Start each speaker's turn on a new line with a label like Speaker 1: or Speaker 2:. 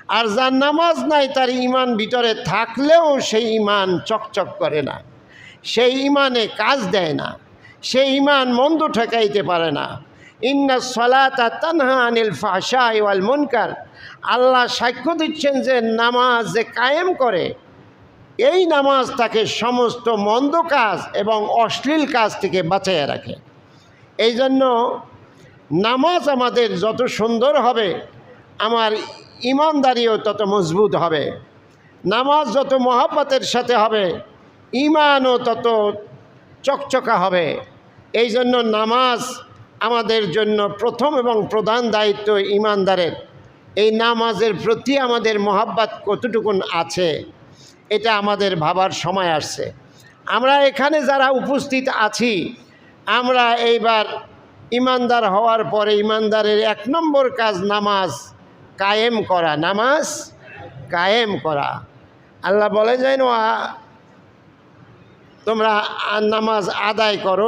Speaker 1: আর যার নামাজ নাই তার ঈমান ভিতরে থাকলেও সেই ঈমান চকচক করে না, সেই ঈমানে কাজ দেয় না, সেই ঈমান মন্দ ঠেকাইতে পারে না। ইন্নাস সালাতা তানহা আনিল ফাহশাই ওয়াল মুনকার, আল্লাহ সাক্ষ্য দিচ্ছেন যে নামাজ যে কায়েম করে, এই নামাজ তাকে সমস্ত মন্দ কাজ এবং অশ্লীল কাজ থেকে বাঁচিয়ে রাখে। এই জন্য নামাজ আমাদের যত সুন্দর হবে, আমার ঈমানদারিও তত মজবুত হবে। নামাজ যত মহব্বতের সাথে হবে, ঈমানও তত চকচকা হবে। এই জন্য নামাজ আমাদের জন্য প্রথম এবং প্রধান দায়িত্ব ঈমানদারের। এই নামাজের প্রতি আমাদের মহব্বত কতটুকুন আছে, এটা আমাদের ভাবার সময় আসছে। আমরা এখানে যারা উপস্থিত আছি, আমরা এইবার ঈমানদার হওয়ার পরে ঈমানদারের 1 নম্বর কাজ নামাজ কায়েম করা, নামাজ কায়েম করা। আল্লাহ বলে যায়, তোমরা নামাজ আদায় করো।